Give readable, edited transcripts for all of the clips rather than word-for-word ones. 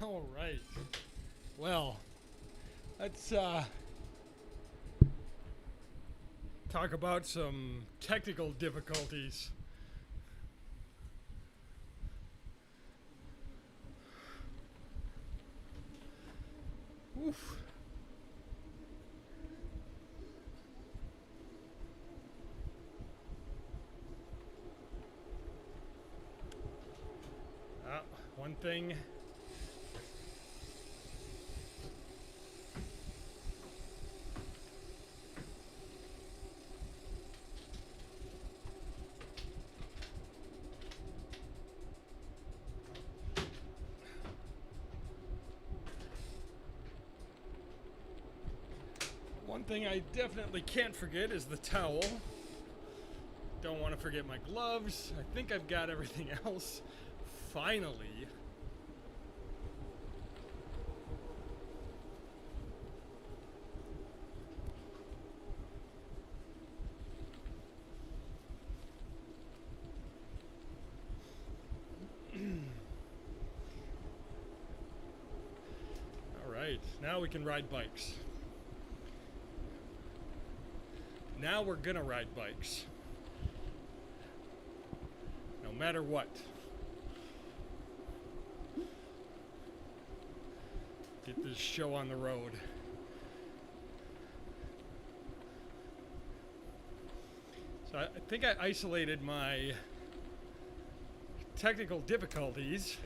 All right. Well, let's talk about some technical difficulties. Oof. One thing. One thing I definitely can't forget is the towel. Don't want to forget my gloves. I think I've got everything else. Finally. All right, now we can ride bikes. Now we're gonna ride bikes. No matter what. Get this show on the road. So I think I isolated my technical difficulties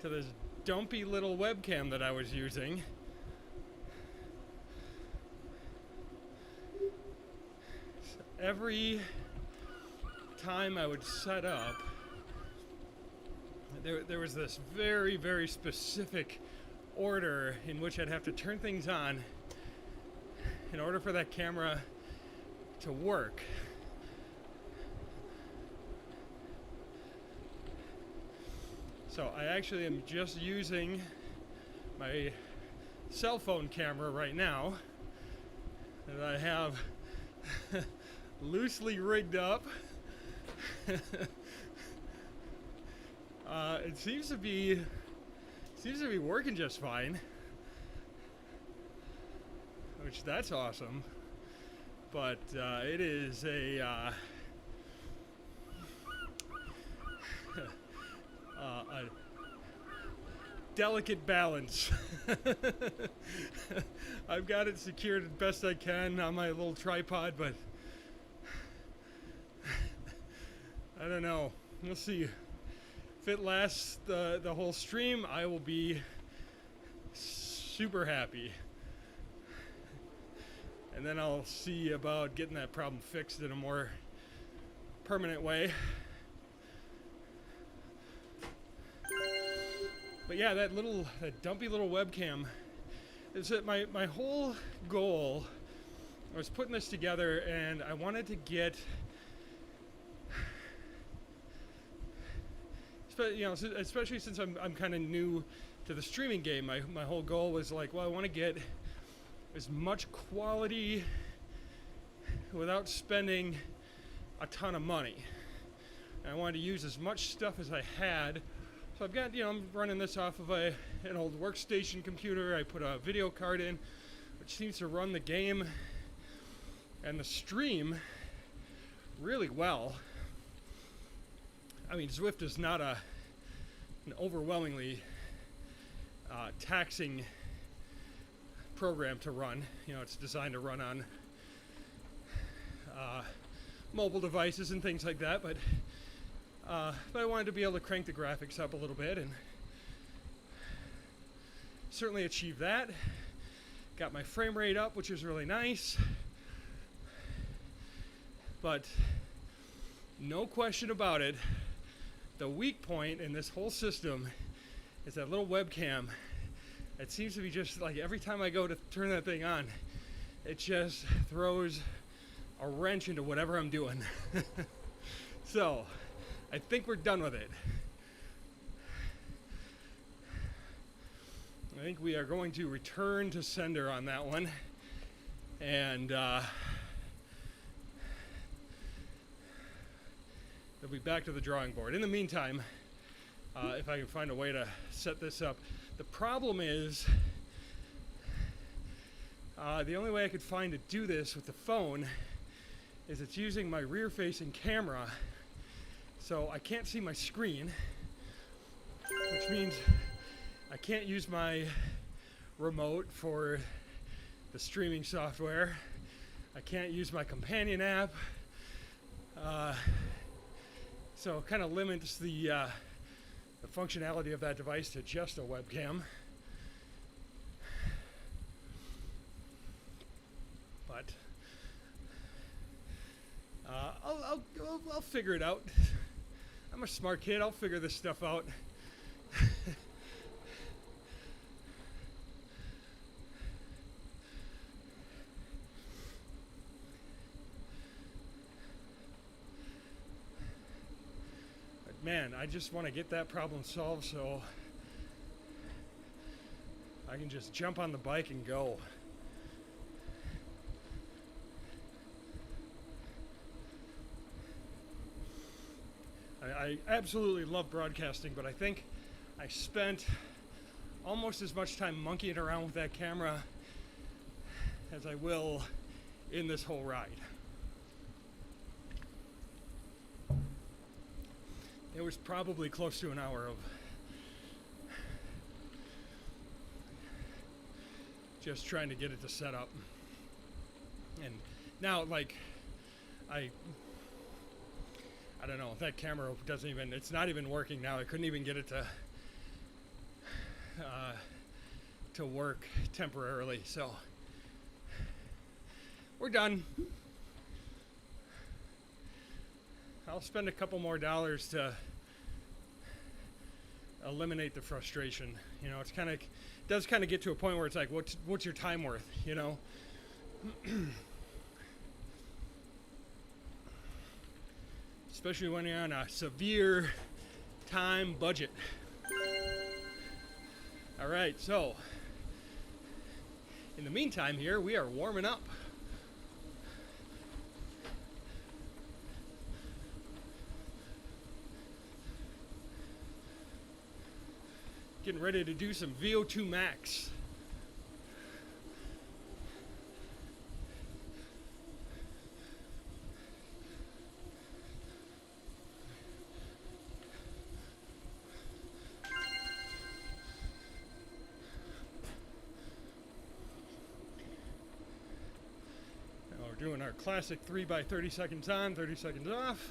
to this dumpy little webcam that I was using. So every time I would set up, there was this very, very specific order in which I'd have to turn things on in order for that camera to work. So I actually am just using my cell phone camera right now that I have loosely rigged up. It seems to be working just fine, which that's awesome. But it is a delicate balance. I've got it secured as best I can on my little tripod, but I don't know. We'll see. If it lasts the whole stream, I will be super happy. And then I'll see about getting that problem fixed in a more permanent way. But yeah, that dumpy little webcam is that my whole goal. I was putting this together and I wanted to get, you know, especially since I'm kind of new to the streaming game. My whole goal was like, well, I want to get as much quality without spending a ton of money. And I wanted to use as much stuff as I had. So I've got, I'm running this off of an old workstation computer. I put a video card in, which seems to run the game and the stream really well. I mean, Zwift is not an overwhelmingly taxing program to run. It's designed to run on mobile devices and things like that, but I wanted to be able to crank the graphics up a little bit, and certainly achieved that. Got my frame rate up, which is really nice. But no question about it, the weak point in this whole system is that little webcam. It seems to be just like every time I go to turn that thing on, it just throws a wrench into whatever I'm doing. So I think we're done with it. I think we are going to return to sender on that one. And they'll be back to the drawing board. In the meantime, if I can find a way to set this up. The problem is, the only way I could find to do this with the phone is it's using my rear-facing camera, so I can't see my screen, which means I can't use my remote for the streaming software. I can't use my companion app, so it kind of limits the functionality of that device to just a webcam. But I'll figure it out. I'm a smart kid. I'll figure this stuff out. But man, I just want to get that problem solved so I can just jump on the bike and go. I absolutely love broadcasting, but I think I spent almost as much time monkeying around with that camera as I will in this whole ride. It was probably close to an hour of just trying to get it to set up. And now, like, I don't know, that camera doesn't even, it's not even working now. I couldn't even get it to work temporarily, so we're done. I'll spend a couple more dollars to eliminate the frustration. You know, it's kind of, does kind of get to a point where it's like, what's your time worth, you know? Especially when you're on a severe time budget. All right, so in the meantime here, we are warming up. Getting ready to do some Vo2Max. Doing our classic 3 by 30 seconds on, 30 seconds off.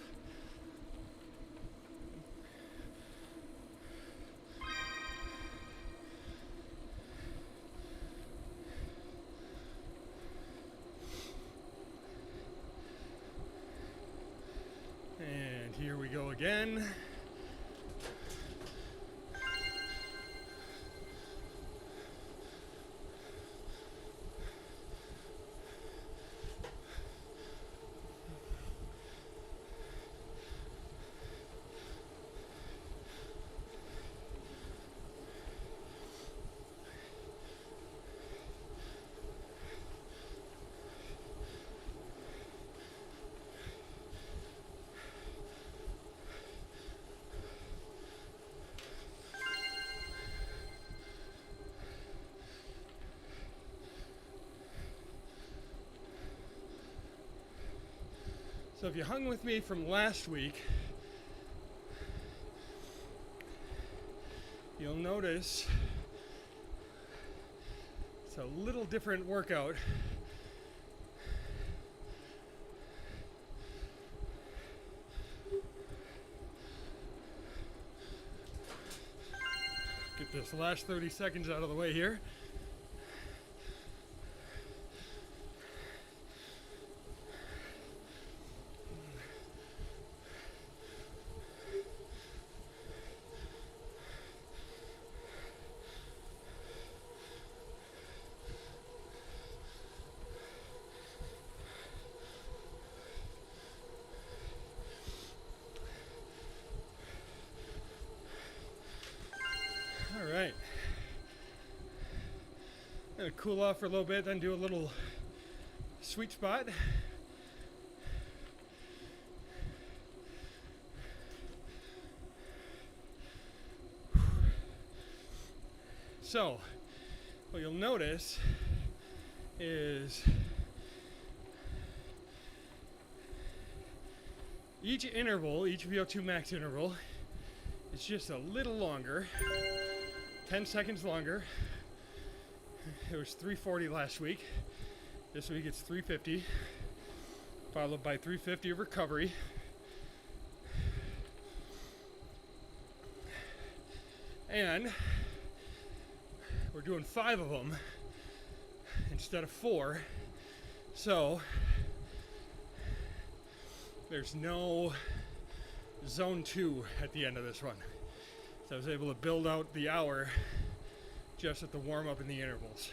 And here we go again. So if you hung with me from last week, you'll notice it's a little different workout. Get this last 30 seconds out of the way here. All right. Gonna cool off for a little bit, then do a little sweet spot. So what you'll notice is each interval, each Vo2Max interval, is just a little longer, 10 seconds longer. It was 340 last week. This week it's 350, followed by 350 of recovery. And we're doing 5 of them instead of 4. So there's no zone 2 at the end of this run. So I was able to build out the hour just at the warm up and the intervals.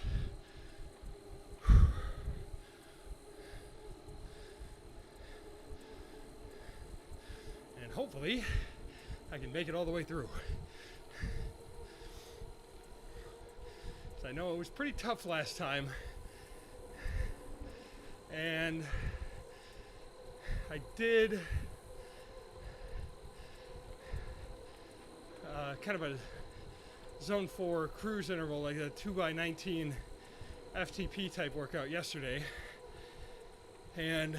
And hopefully I can make it all the way through. So I know it was pretty tough last time, and I did kind of a zone 4 cruise interval, like a 2x19 FTP type workout yesterday, and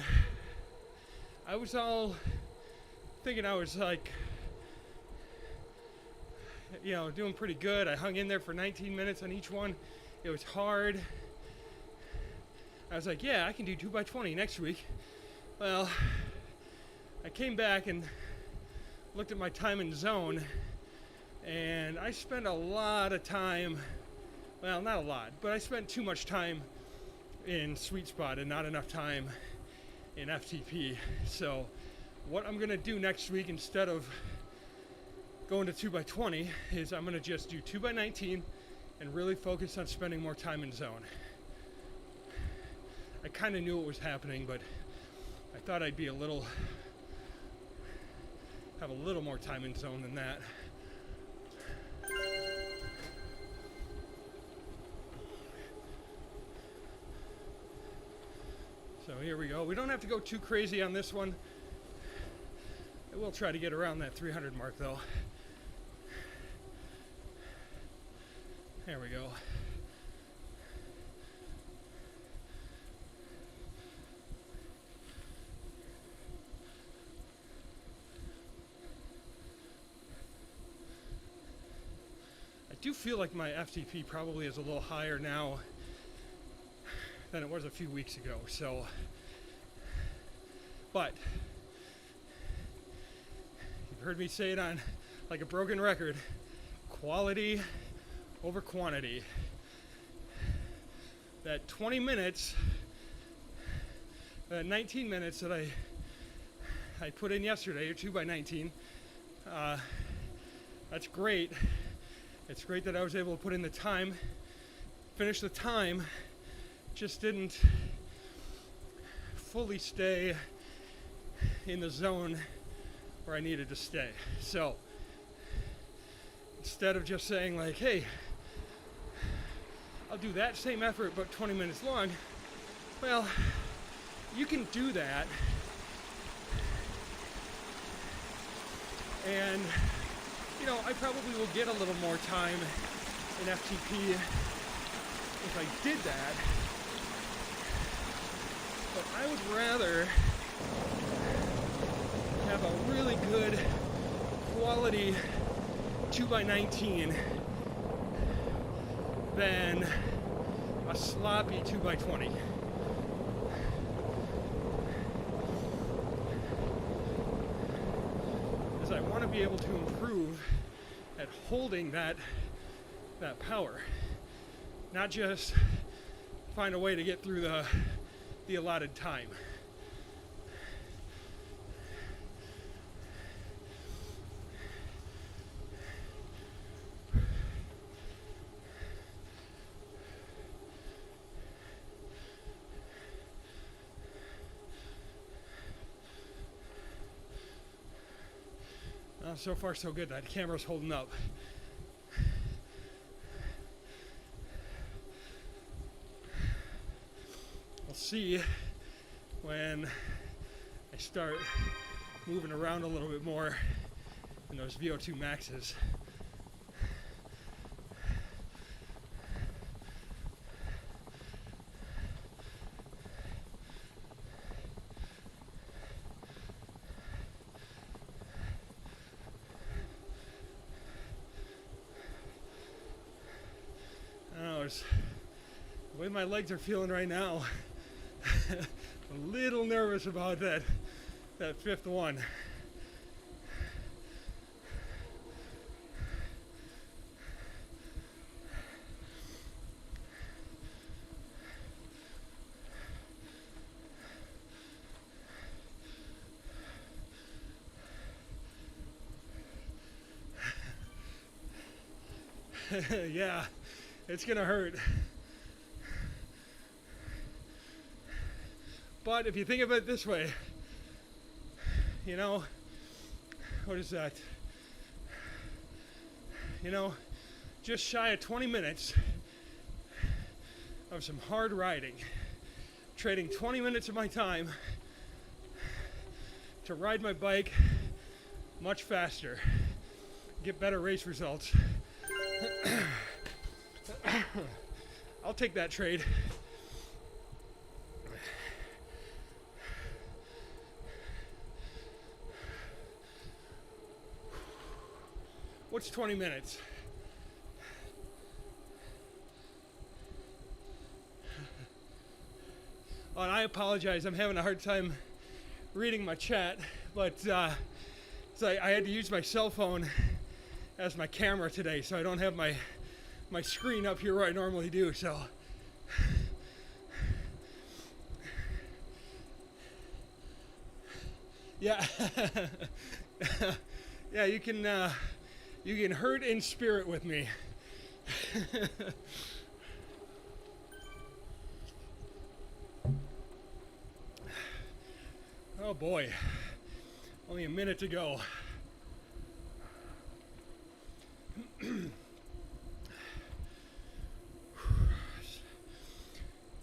I was all thinking I was like, you know, doing pretty good. I hung in there for 19 minutes on each one. It was hard. I was like, yeah, I can do 2x20 next week. Well, I came back and looked at my time in zone, and I spent a lot of time, well, not a lot, but I spent too much time in sweet spot and not enough time in FTP. So what I'm gonna do next week, instead of going to 2x20, is I'm gonna just do 2x19 and really focus on spending more time in zone. I kind of knew it was happening, but I thought I'd be have a little more time in zone than that. So here we go. We don't have to go too crazy on this one. I will try to get around that 300 mark though. There we go. I do feel like my FTP probably is a little higher now than it was a few weeks ago, so, but you've heard me say it on like a broken record, quality over quantity. That 20 minutes, 19 minutes that I put in yesterday, or 2x19, that's great. It's great that I was able to put in the time, finish the time, just didn't fully stay in the zone where I needed to stay. So instead of just saying like, hey, I'll do that same effort but 20 minutes long, well, you can do that, and you know, I probably will get a little more time in FTP if I did that, but I would rather have a really good quality 2x19 than a sloppy 2x20. Because I want to be able to improve at holding that power, not just find a way to get through the allotted time. So far so good. That camera's holding up. We'll see when I start moving around a little bit more in those Vo2Maxes. knows? The way my legs are feeling right now, a little nervous about that fifth one. Yeah, it's gonna hurt. But if you think of it this way, you know, what is that? You know, just shy of 20 minutes of some hard riding, trading 20 minutes of my time to ride my bike much faster, get better race results. I'll take that trade. What's 20 minutes? Oh, and I apologize, I'm having a hard time reading my chat, but so I had to use my cell phone as my camera today, so I don't have my screen up here where I normally do, so. Yeah. Yeah, you can hurt in spirit with me. Oh boy, only a minute to go.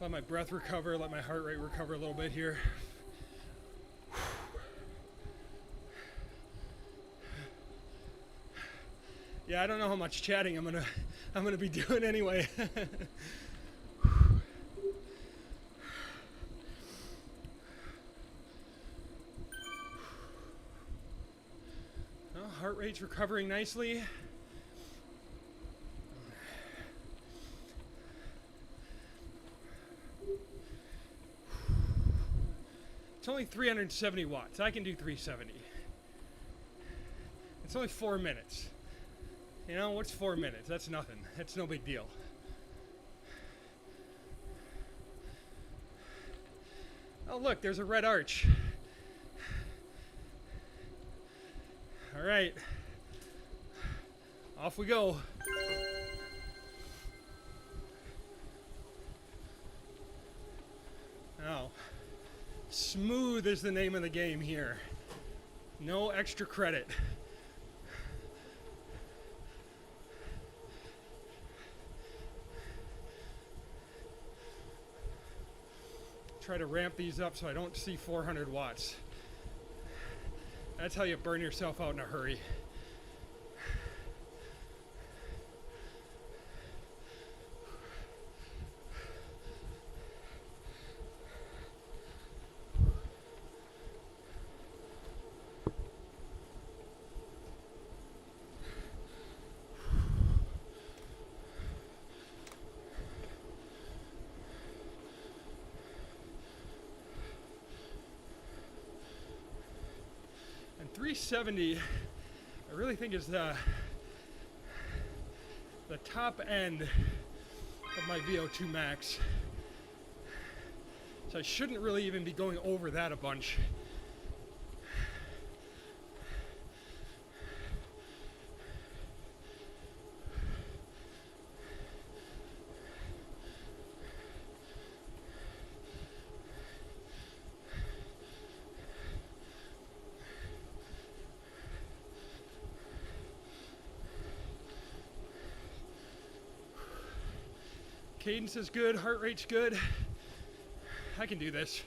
Let my breath recover, let my heart rate recover a little bit here. Yeah, I don't know how much chatting I'm gonna be doing anyway. Well, heart rate's recovering nicely. It's only 370 watts. I can do 370. It's only 4 minutes. You know, what's 4 minutes? That's nothing. That's no big deal. Oh, look, there's a red arch. All right. Off we go. Now, smooth is the name of the game here. No extra credit. Try to ramp these up so I don't see 400 watts. That's how you burn yourself out in a hurry. And 370, I really think is the top end of my Vo2Max. So I shouldn't really even be going over that a bunch. Cadence is good, heart rate's good. I can do this.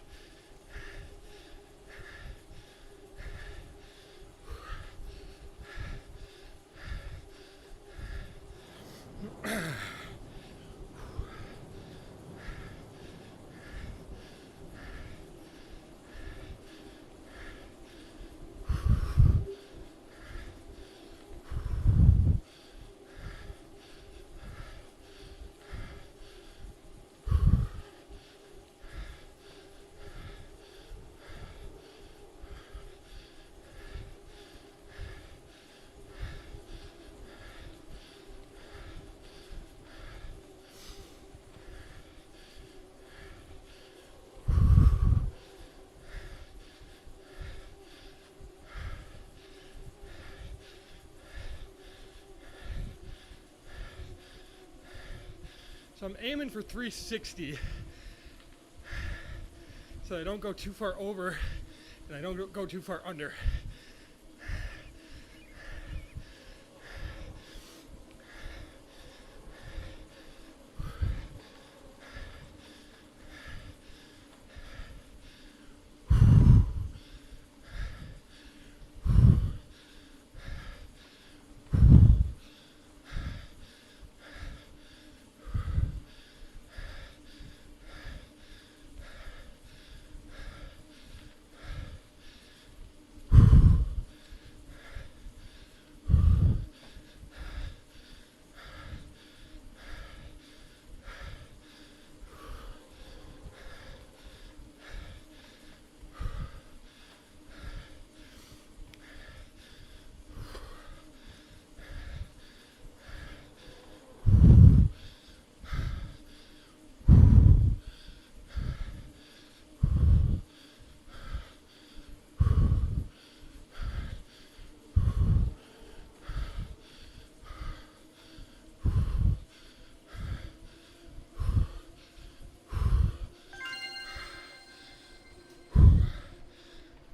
I'm aiming for 360 so I don't go too far over and I don't go too far under.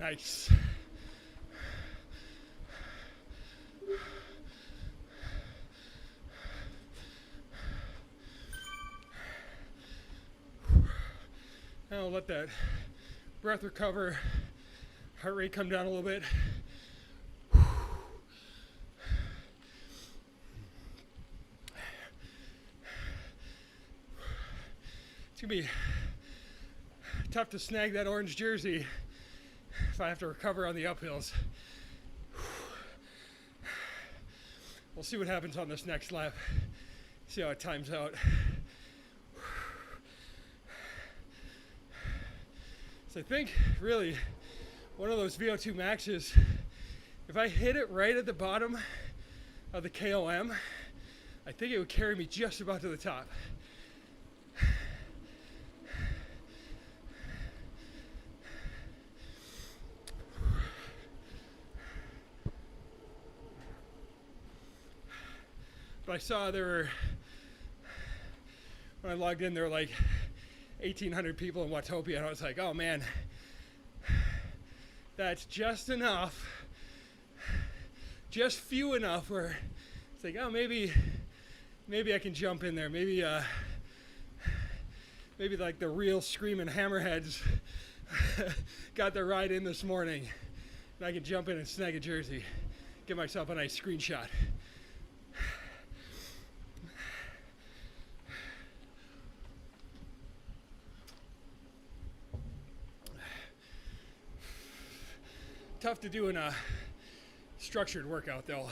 Nice. Now I'll let that breath recover, heart rate come down a little bit. It's gonna be tough to snag that orange jersey if I have to recover on the uphills. We'll see what happens on this next lap. See how it times out. So I think really one of those Vo2Maxes, if I hit it right at the bottom of the KOM, I think it would carry me just about to the top. But I saw there were, when I logged in, there were like 1,800 people in Watopia, and I was like, oh man, that's just enough, just few enough where it's like, oh, maybe I can jump in there. Maybe like the real screaming hammerheads got their ride in this morning, and I can jump in and snag a jersey, get myself a nice screenshot. Tough to do in a structured workout though.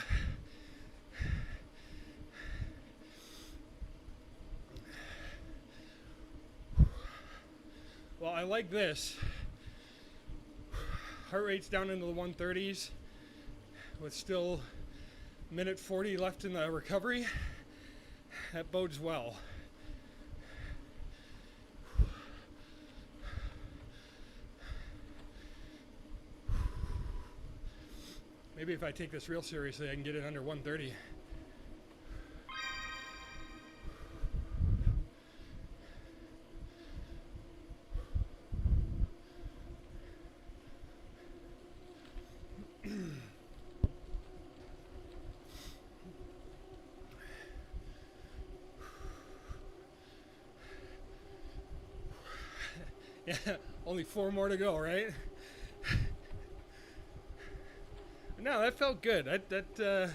Well, I like this. Heart rate's down into the 130s with still minute 40 left in the recovery. That bodes well. Maybe if I take this real seriously, I can get it under 130. Yeah, only 4 more to go, right? No, that felt good. To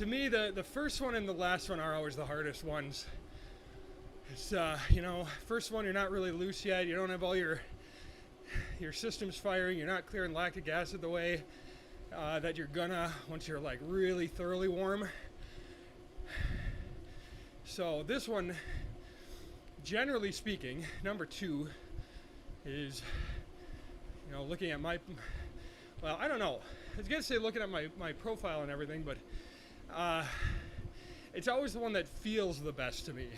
me, the first one and the last one are always the hardest ones. It's, first one, you're not really loose yet. You don't have all your systems firing. You're not clearing lactic acid the way that you're gonna once you're like really thoroughly warm. So this one, generally speaking, number 2 is, looking at my, well, I don't know. I was gonna say looking at my profile and everything, but it's always the one that feels the best to me.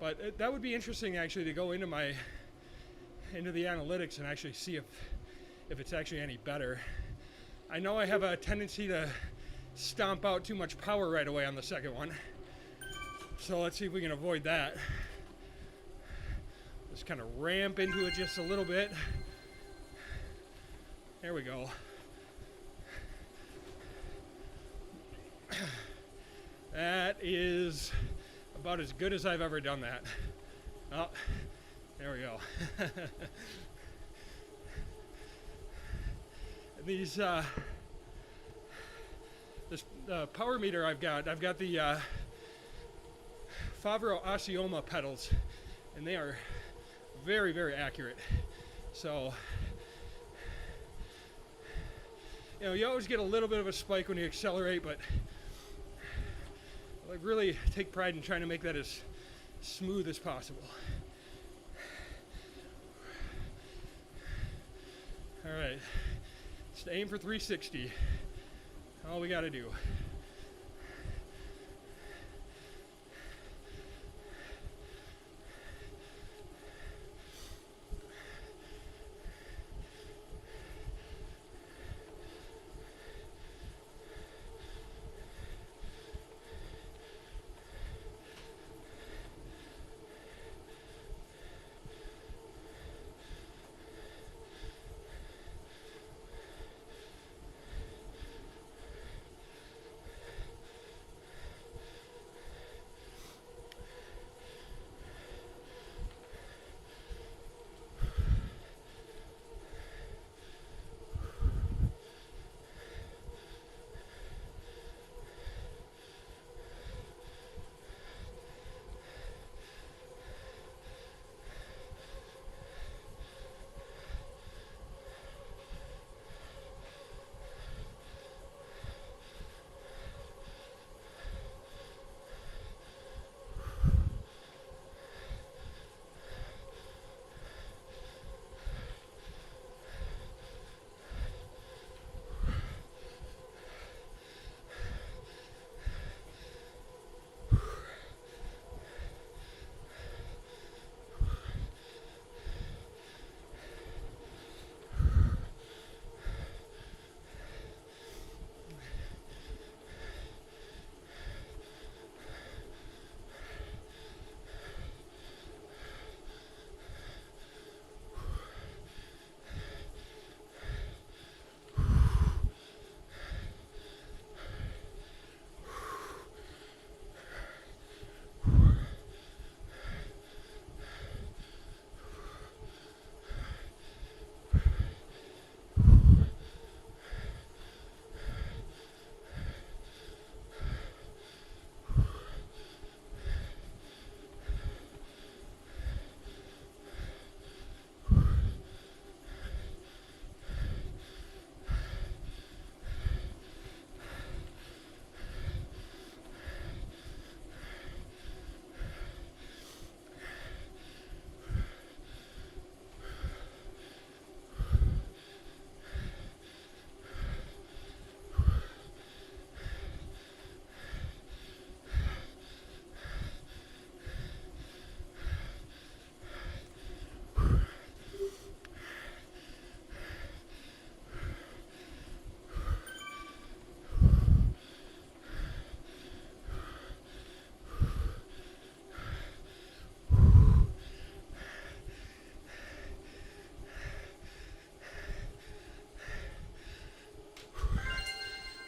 But that would be interesting actually to go into the analytics and actually see if it's actually any better. I know I have a tendency to stomp out too much power right away on the second one. So let's see if we can avoid that. Just kind of ramp into it just a little bit. There we go. That is about as good as I've ever done that. Oh, there we go. These, this power meter I've got the Favreau Osceola pedals, and they are very, very accurate. So, you know, you always get a little bit of a spike when you accelerate, but I really take pride in trying to make that as smooth as possible. All right, just aim for 360. All we got to do.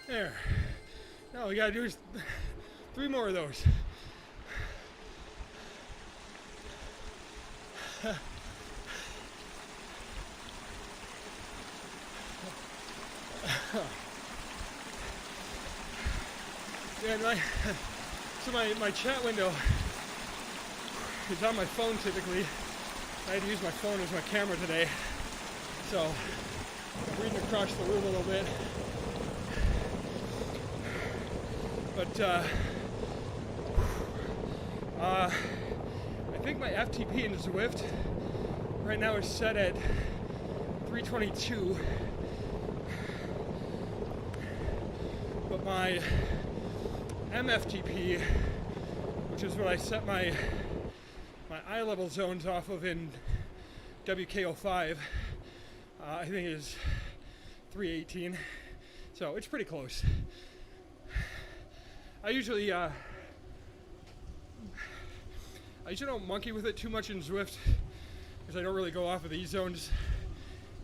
There. Now all we gotta do is 3 more of those. Yeah, my chat window is on my phone typically. I had to use my phone as my camera today, so I'm reading across the room a little bit. But I think my FTP in Zwift right now is set at 322, but my MFTP, which is what I set my eye level zones off of in WKO5, I think is 318, so it's pretty close. I usually don't monkey with it too much in Zwift because I don't really go off of these zones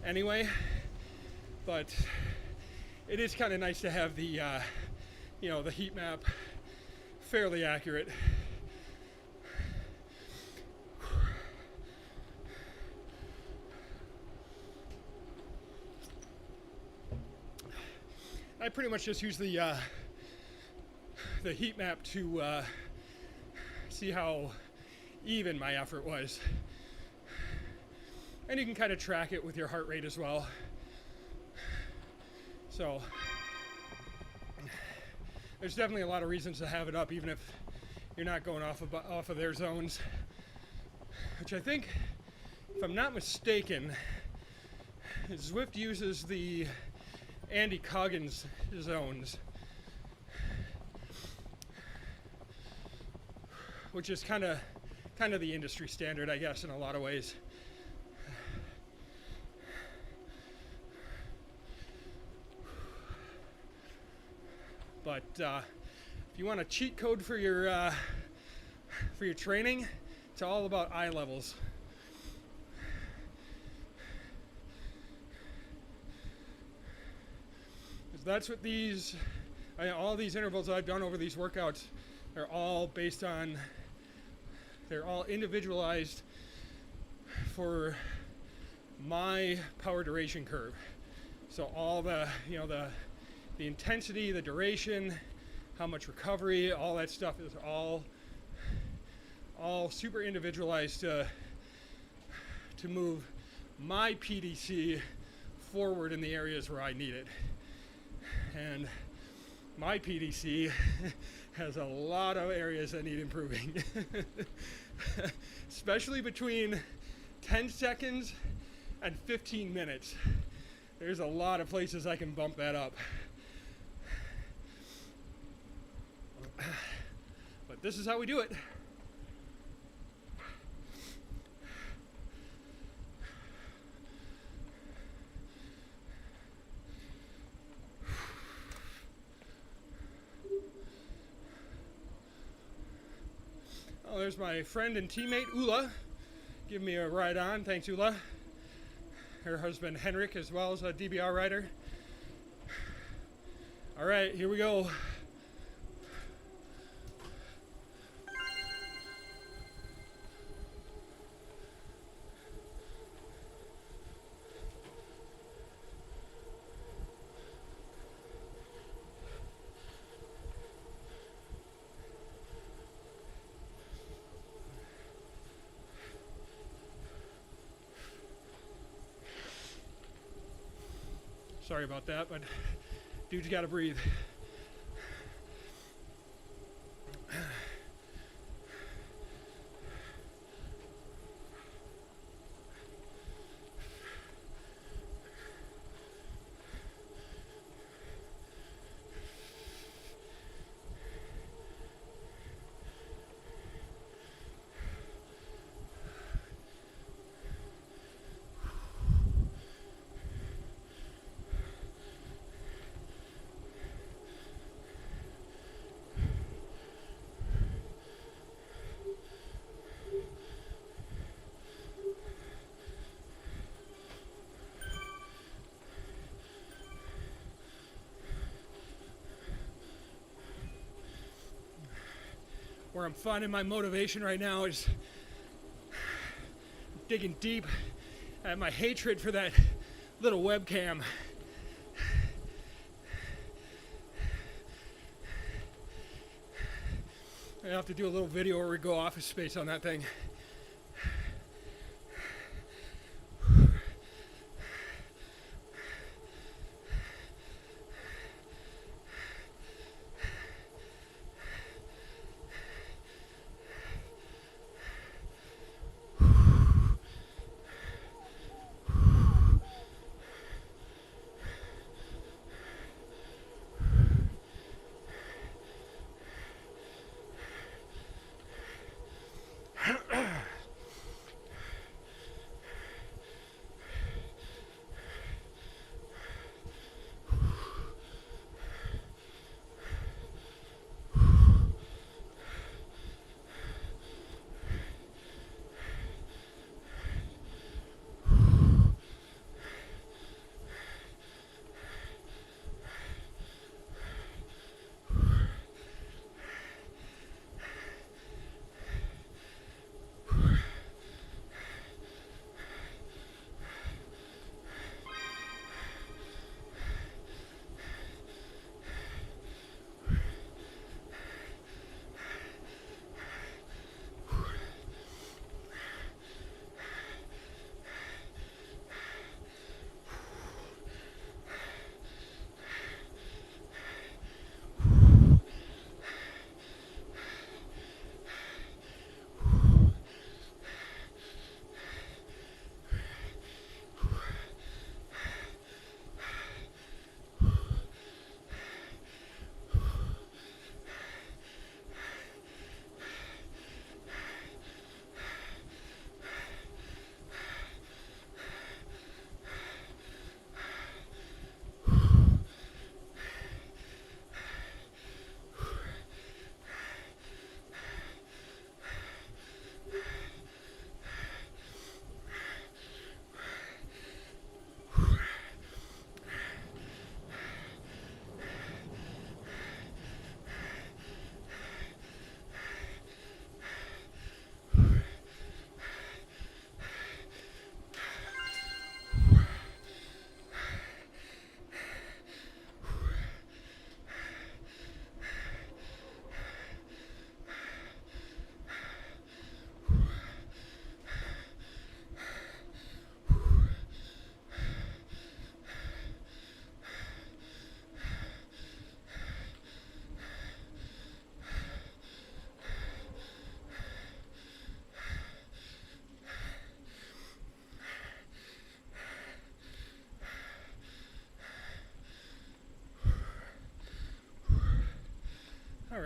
anyway. But it is kind of nice to have the the heat map fairly accurate. I pretty much just use the heat map to see how even my effort was. And you can kind of track it with your heart rate as well. So there's definitely a lot of reasons to have it up, even if you're not going off of their zones. Which I think, if I'm not mistaken, Zwift uses the Andy Coggins zones, which is kind of the industry standard, I guess, in a lot of ways. But if you want a cheat code for your training, it's all about eye levels. That's what all these intervals I've done over these workouts, they're all individualized for my power duration curve. So all the intensity, the duration, how much recovery, all that stuff is all super individualized to move my PDC forward in the areas where I need it. And my PDC has a lot of areas that need improving, especially between 10 seconds and 15 minutes. There's a lot of places I can bump that up. But this is how we do it. Oh, there's my friend and teammate Ula. Give me a ride on. Thanks, Ula. Her husband Henrik, as well as a DBR rider. All right, here we go. Sorry about that, but dude's got to breathe. Where I'm finding my motivation right now is digging deep at my hatred for that little webcam. I have to do a little video where we go office space on that thing.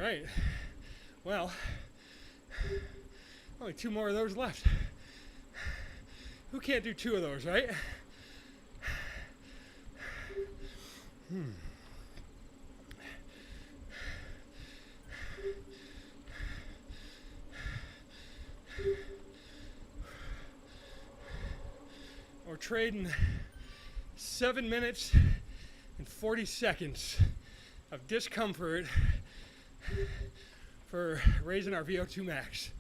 right. Well, only 2 more of those left. Who can't do 2 of those, right? We're trading 7 minutes and 40 seconds of discomfort for raising our Vo2Max.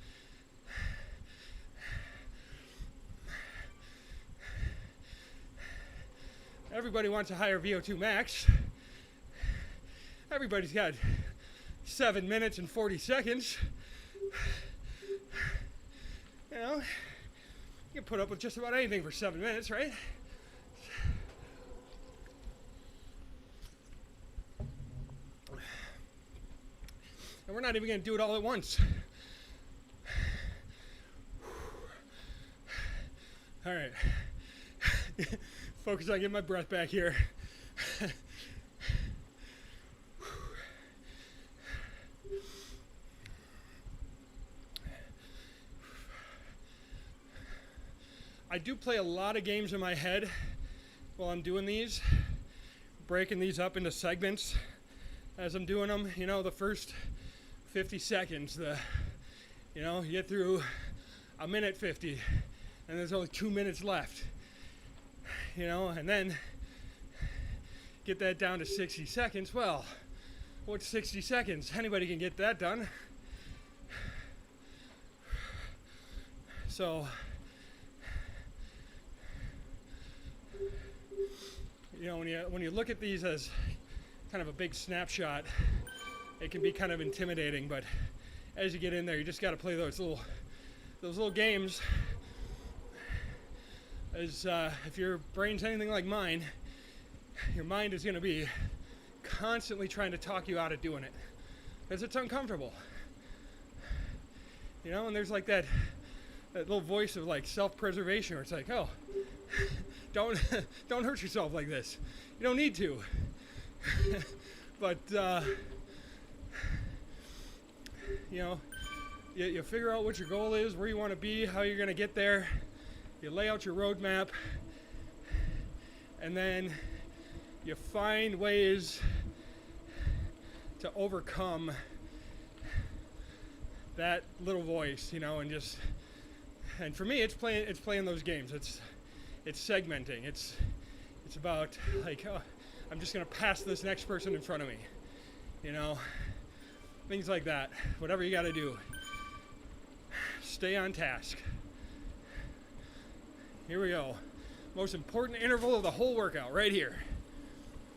Everybody wants a higher Vo2Max. Everybody's got 7 minutes and 40 seconds. You know, you can put up with just about anything for 7 minutes, right? And we're not even going to do it all at once. All right. Focus on getting my breath back here. I do play a lot of games in my head while I'm doing these, breaking these up into segments as I'm doing them. You know, the first 50 seconds, you get through a minute 50, and there's only 2 minutes left. And then get that down to 60 seconds. Well, what's 60 seconds? Anybody can get that done. So, when you look at these as kind of a big snapshot, it can be kind of intimidating, but as you get in there, you just got to play those little games. As if your brain's anything like mine, your mind is going to be constantly trying to talk you out of doing it because it's uncomfortable. And there's like that little voice of like self-preservation where it's like, oh, don't hurt yourself like this. You don't need to. But you figure out what your goal is, where you want to be, how you're going to get there. You lay out your roadmap, and then you find ways to overcome that little voice, and for me, it's playing those games. It's segmenting. It's about like, oh, I'm just gonna pass this next person in front of me, things like that. Whatever you got to do, stay on task. Here we go. Most important interval of the whole workout, right here.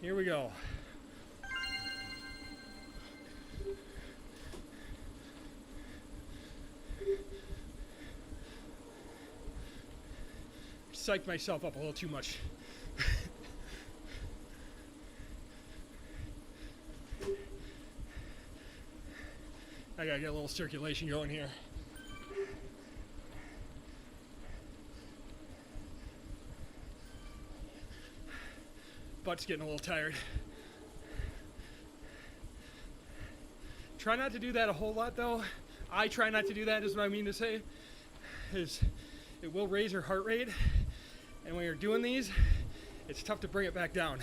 Here we go. Psyched myself up a little too much. I gotta get a little circulation going here. Butt's getting a little tired. Try not to do that a whole lot though. I try not to do that is what I mean to say. Is it will raise your heart rate, and when you're doing these, it's tough to bring it back down.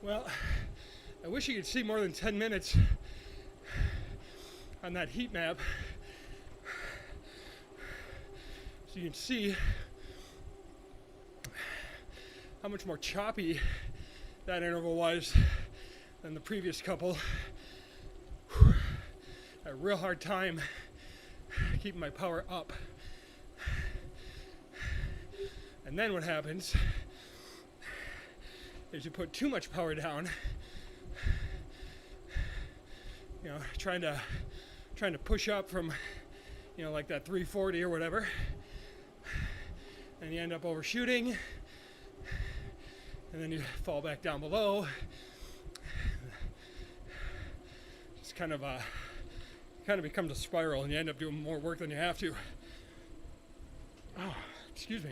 Well, I wish you could see more than 10 minutes on that heat map, so you can see how much more choppy that interval was than the previous couple. I had a real hard time keeping my power up. And then what happens is you put too much power down, you know, trying to push up from, you know, like that 340 or whatever, and you end up overshooting, and then you fall back down below. It's kind of becomes a spiral, and you end up doing more work than you have to. Oh, excuse me.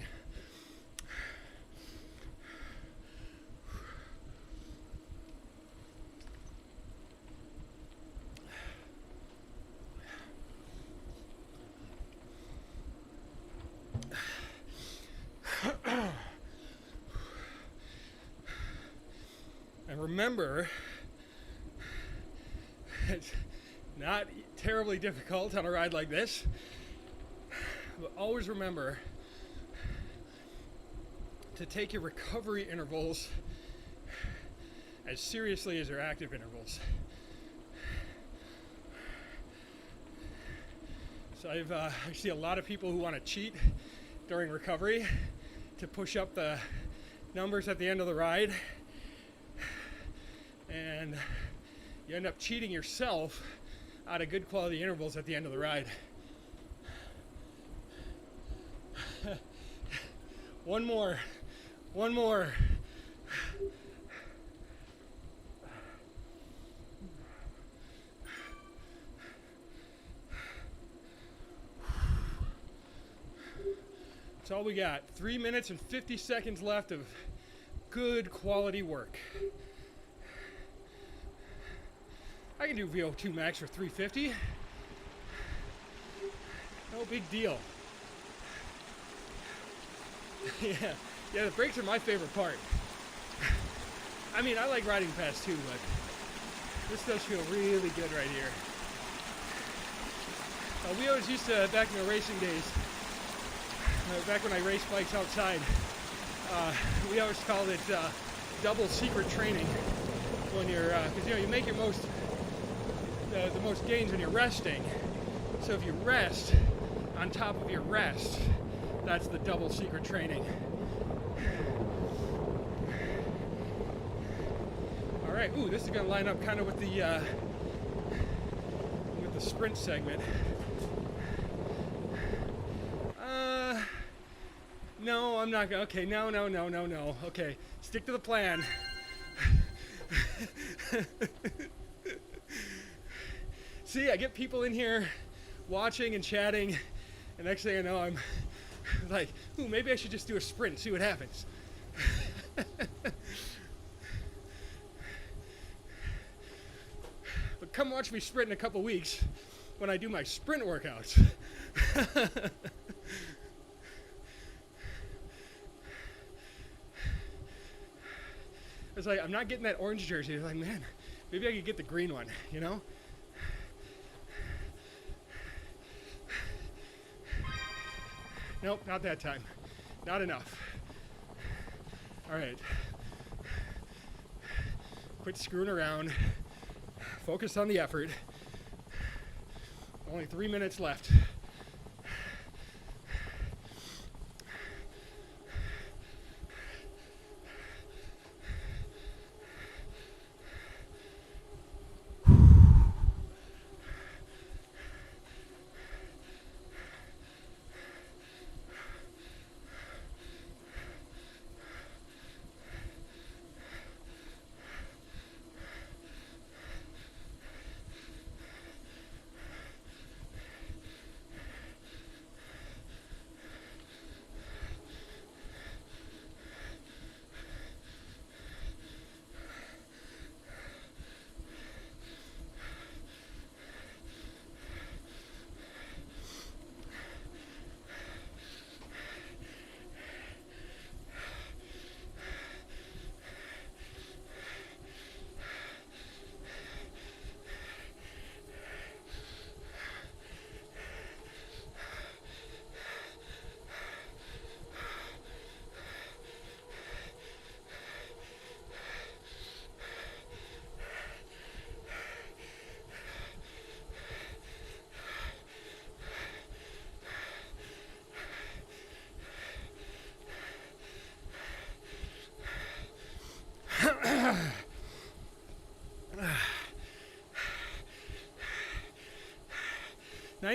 And remember, it's not terribly difficult on a ride like this, but always remember to take your recovery intervals as seriously as your active intervals. So I see a lot of people who want to cheat during recovery to push up the numbers at the end of the ride, and you end up cheating yourself out of good quality intervals at the end of the ride. One more. That's all we got. 3 minutes and 50 seconds left of good quality work. I can do Vo2Max for 350. No big deal. Yeah, the brakes are my favorite part. I mean, I like riding fast too, but this does feel really good right here. We always used to, back in the racing days, back when I raced bikes outside, we always called it double secret training. When you're, because you make your the most gains when you're resting. So if you rest on top of your rest, that's the double secret training. All right. Ooh, this is going to line up kind of with the sprint segment. No, I'm not going to. Okay, no. Okay, stick to the plan. See, I get people in here watching and chatting, and next thing I know, I'm like, ooh, maybe I should just do a sprint and see what happens. But come watch me sprint in a couple weeks when I do my sprint workouts. It's like, I'm not getting that orange jersey. It's like, man, maybe I could get the green one, you know? Nope, not that time. Not enough. All right. Quit screwing around. Focus on the effort. Only 3 minutes left.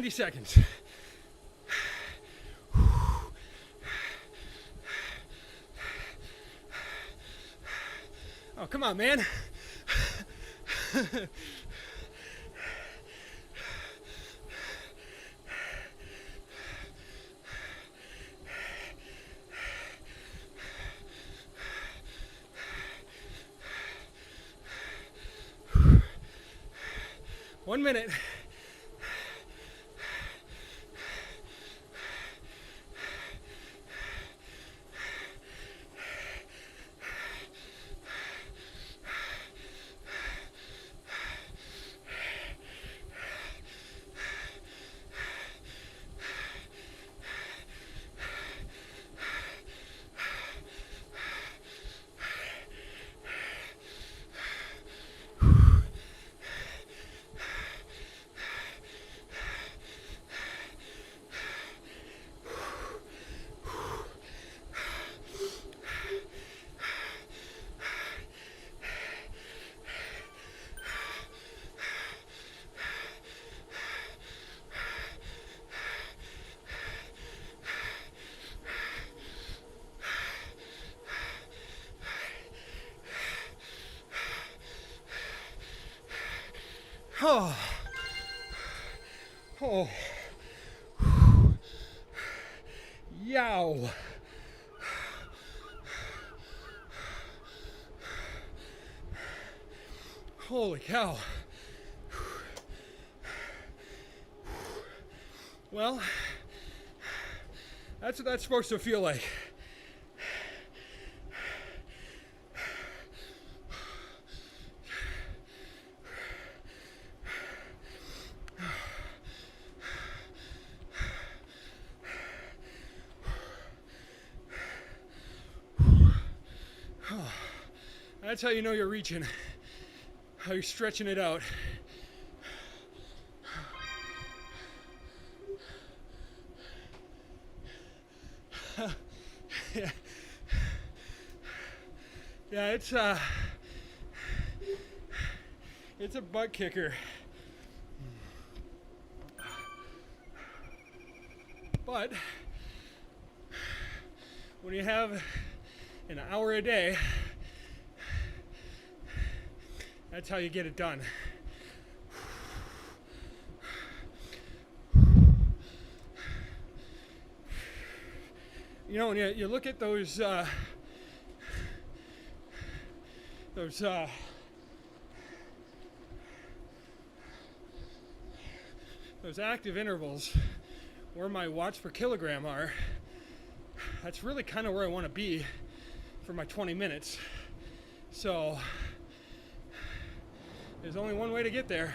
90 seconds. Oh, come on, man. One minute. Oh. Oh. Yow. Holy cow. Well, that's what that's supposed to feel like. That's how you know you're reaching, how you're stretching it out. Yeah, it's a butt kicker. But when you have an hour a day, that's how you get it done. You know, when you look at those active intervals where my watts per kilogram are, that's really kind of where I want to be for my 20 minutes. So there's only one way to get there,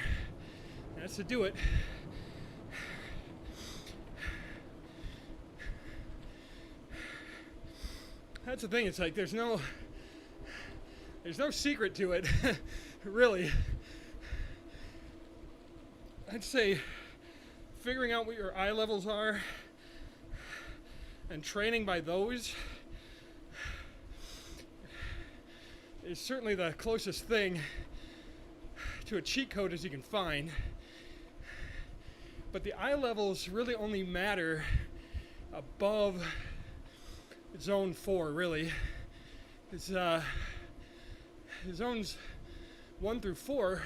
and that's to do it. That's the thing, it's like there's no secret to it, really. I'd say figuring out what your eye levels are and training by those is certainly the closest thing to a cheat code as you can find. But the eye levels really only matter above zone 4, really. It's zones 1 through 4,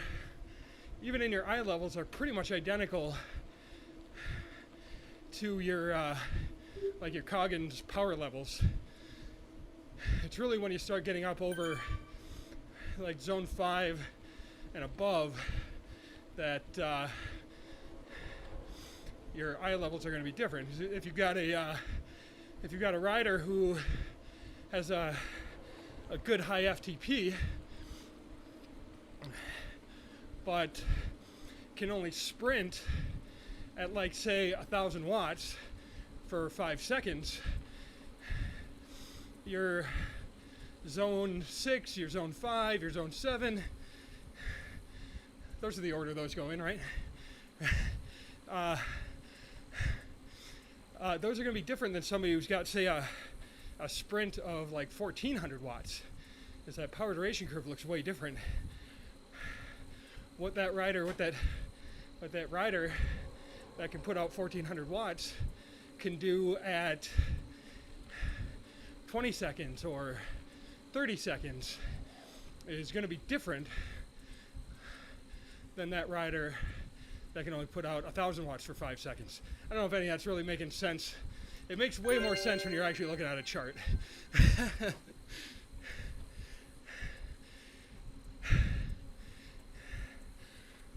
even in your eye levels, are pretty much identical to your like your Coggins power levels. It's really when you start getting up over like zone 5 and above that your eye levels are going to be different. If you've got a rider who has a good high FTP but can only sprint at, like, say 1,000 watts for 5 seconds, your zone 6, your zone 5, your zone 7, those are the order those go in, right? Those are going to be different than somebody who's got, say, a sprint of like 1,400 watts, because that power duration curve looks way different. What that rider that can put out 1400 watts can do at 20 seconds or 30 seconds is going to be different than that rider that can only put out 1,000 watts for 5 seconds. I don't know if any of that's really making sense. It makes way more sense when you're actually looking at a chart.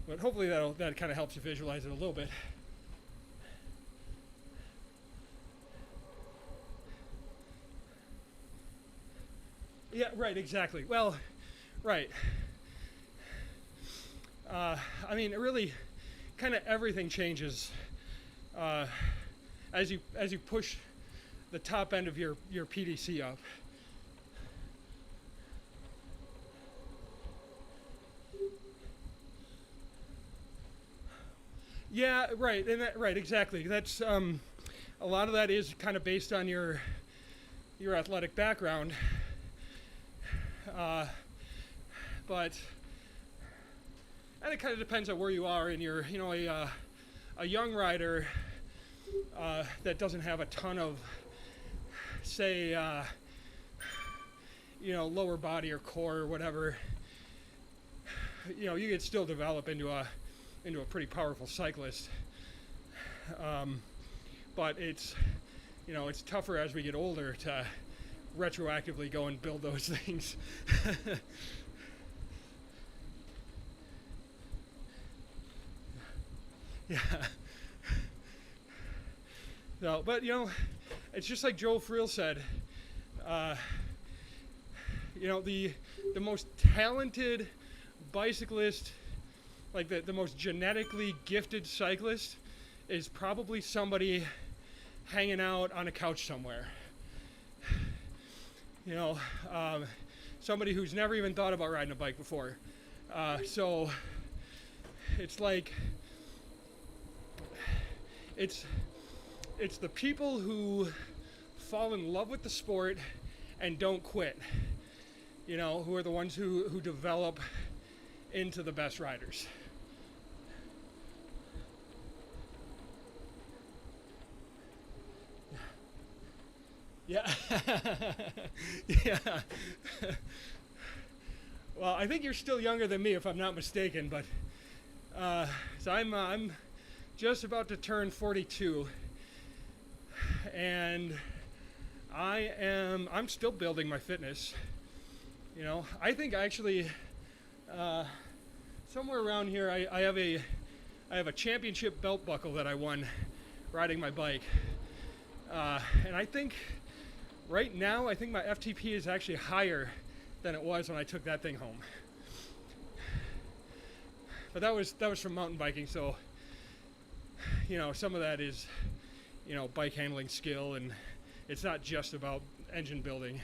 But hopefully that kind of helps you visualize it a little bit. Yeah, right, exactly. Well, right. I mean, it really, kind of everything changes as you push the top end of your PDC up. Yeah, right, and right, exactly. That's a lot of that is kind of based on your athletic background, but and it kind of depends on where you are in your, you know, a young rider that doesn't have a ton of, say, you know, lower body or core or whatever. You know, you could still develop into a pretty powerful cyclist, but it's, you know, it's tougher as we get older to retroactively go and build those things. Yeah. So, but you know, it's just like Joe Friel said. You know, the most talented bicyclist, like the most genetically gifted cyclist, is probably somebody hanging out on a couch somewhere. You know, somebody who's never even thought about riding a bike before. So it's like, it's the people who fall in love with the sport and don't quit, you know, who are the ones who develop into the best riders. Yeah. Yeah. Well, I think you're still younger than me, if I'm not mistaken, but so I'm just about to turn 42, and I'm still building my fitness. You know, I think actually somewhere around here I have a championship belt buckle that I won riding my bike, and I think right now I think my FTP is actually higher than it was when I took that thing home. But that was from mountain biking, so you know, some of that is, you know, bike handling skill, and it's not just about engine building.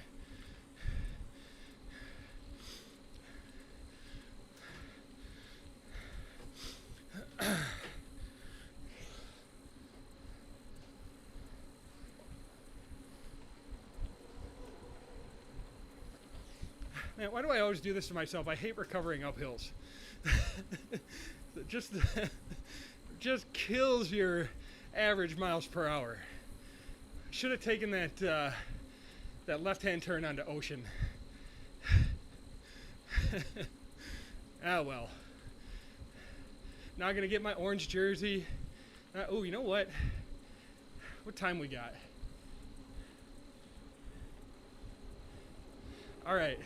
Man, why do I always do this to myself? I hate recovering up hills. Just kills your average miles per hour. Should have taken that left-hand turn onto Ocean. Ah, well. Not gonna get my orange jersey. Oh, you know what? What time we got? All right.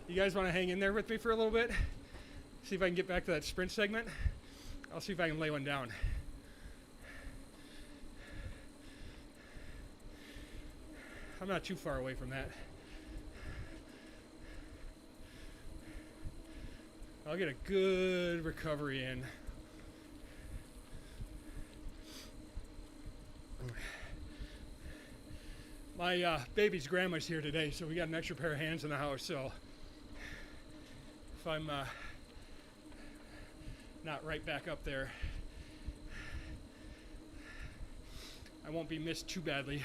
You guys want to hang in there with me for a little bit? See if I can get back to that sprint segment. I'll see if I can lay one down. I'm not too far away from that. I'll get a good recovery in. My baby's grandma's here today, so we got an extra pair of hands in the house, so if I'm not right back up there, I won't be missed too badly.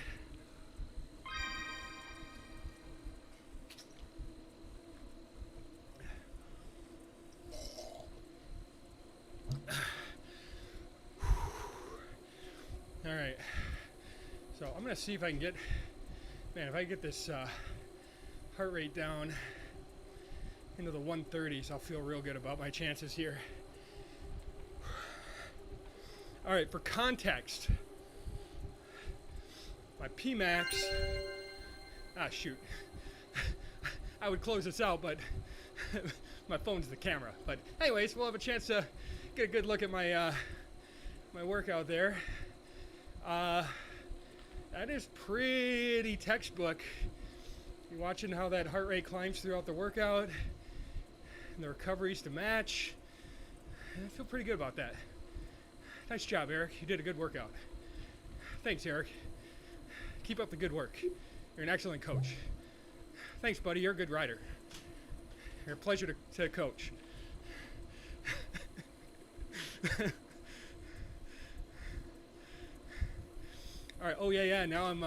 All right. So I'm gonna see if I can get, man, if I get this heart rate down into the 130s, I'll feel real good about my chances here. All right, for context, my P-Max, shoot. I would close this out, but my phone's the camera. But anyways, we'll have a chance to get a good look at my my workout there. That is pretty textbook. You're watching how that heart rate climbs throughout the workout and the recoveries to match. I feel pretty good about that. Nice job, Eric. You did a good workout. Thanks, Eric. Keep up the good work. You're an excellent coach. Thanks, buddy. You're a good rider. You're a pleasure to coach. All right. Oh, yeah. Now I'm,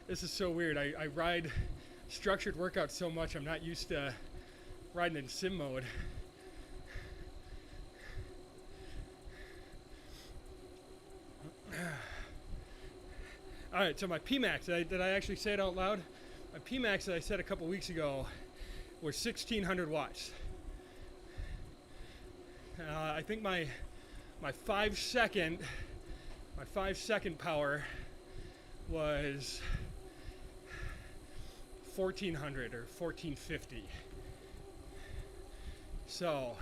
this is so weird. I ride structured workouts so much, I'm not used to riding in sim mode. All right, so my P-Max, did I actually say it out loud? My P-Max that I said a couple weeks ago was 1,600 watts. I think my 5 second power was 1,400 or 1,450. So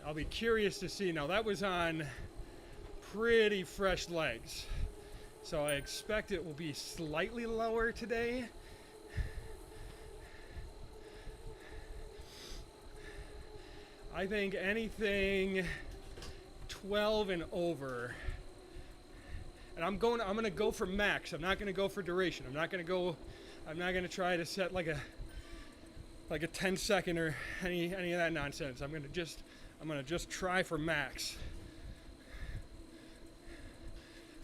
I'll be curious to see. Now that was on pretty fresh legs, so I expect it will be slightly lower today. I think anything 12 and over, and I'm gonna go for max. I'm not gonna go for duration. I'm not gonna try to set like a 10 second or any of that nonsense. I'm gonna just try for max.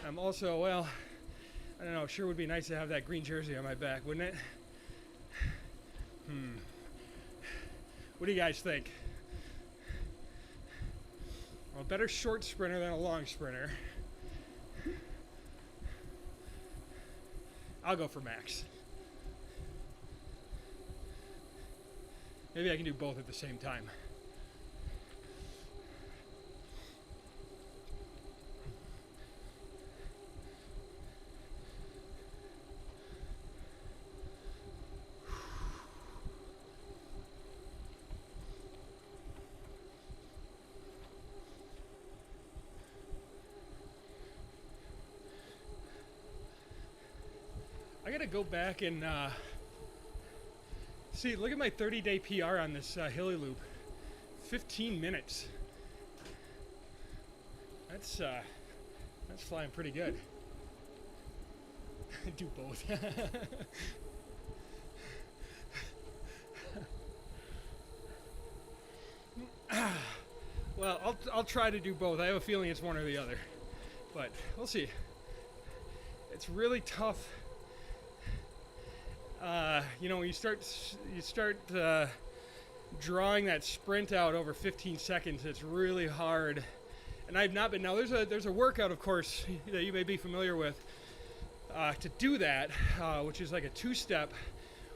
I'm also, well, I don't know, sure would be nice to have that green jersey on my back, wouldn't it? What do you guys think? Well, better short sprinter than a long sprinter. I'll go for max. Maybe I can do both at the same time. I gotta go back and see, look at my 30-day PR on this Hilly Loop. 15 minutes. That's flying pretty good. Do both. Well, I'll try to do both. I have a feeling it's one or the other, but we'll see. It's really tough. When you start drawing that sprint out over 15 seconds, it's really hard. And I've not been. Now there's a workout, of course, that you may be familiar with to do that, which is like a two-step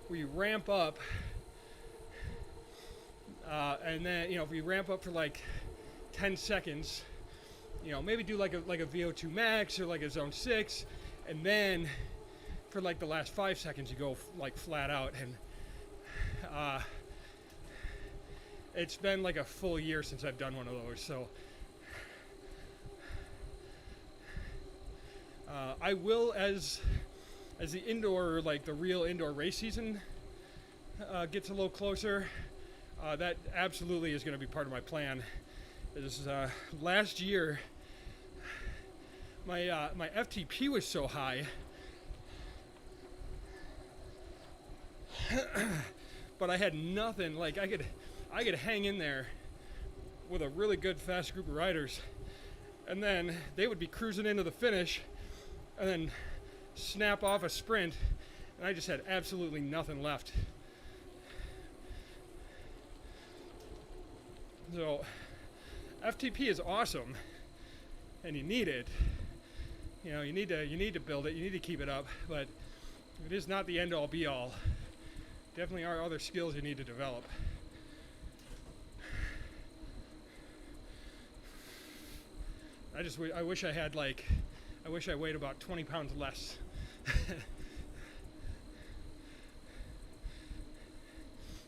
where you ramp up, and then if you ramp up for like 10 seconds, maybe do like a Vo2Max or like a zone 6, and then for like the last 5 seconds you go like flat out. And it's been like a full year since I've done one of those, so I will, as the indoor, like the real indoor race season gets a little closer, that absolutely is going to be part of my plan. Is last year my FTP was so high, but I had nothing. Like I could hang in there with a really good fast group of riders, and then they would be cruising into the finish and then snap off a sprint, and I just had absolutely nothing left. So FTP is awesome, and you need it. You know, you need to build it, you need to keep it up, but it is not the end all be all. Definitely are other skills you need to develop. I wish I had like, I wish I weighed about 20 pounds less.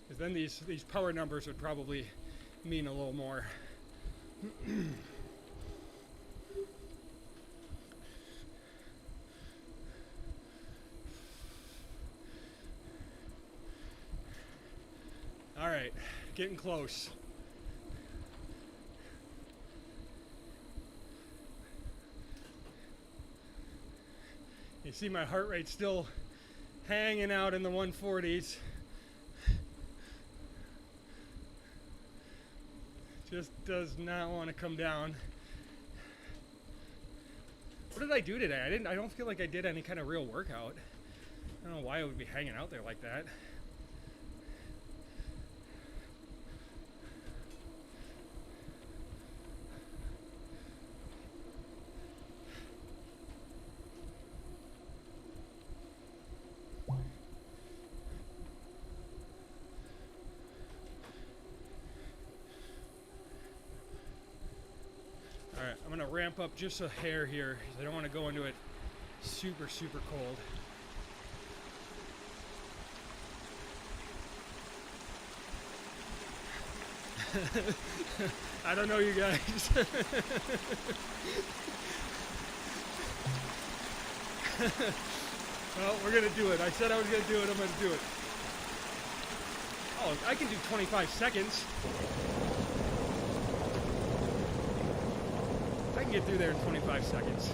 Because then these power numbers would probably mean a little more. All right, getting close. You see my heart rate still hanging out in the 140s. Just does not want to come down. What did I do today? I don't feel like I did any kind of real workout. I don't know why I would be hanging out there like that. Alright, I'm going to ramp up just a hair here because I don't want to go into it super, super cold. I don't know you guys. Well, we're going to do it. I said I was going to do it. I'm going to do it. Oh, I can do 25 seconds. I can get through there in 25 seconds.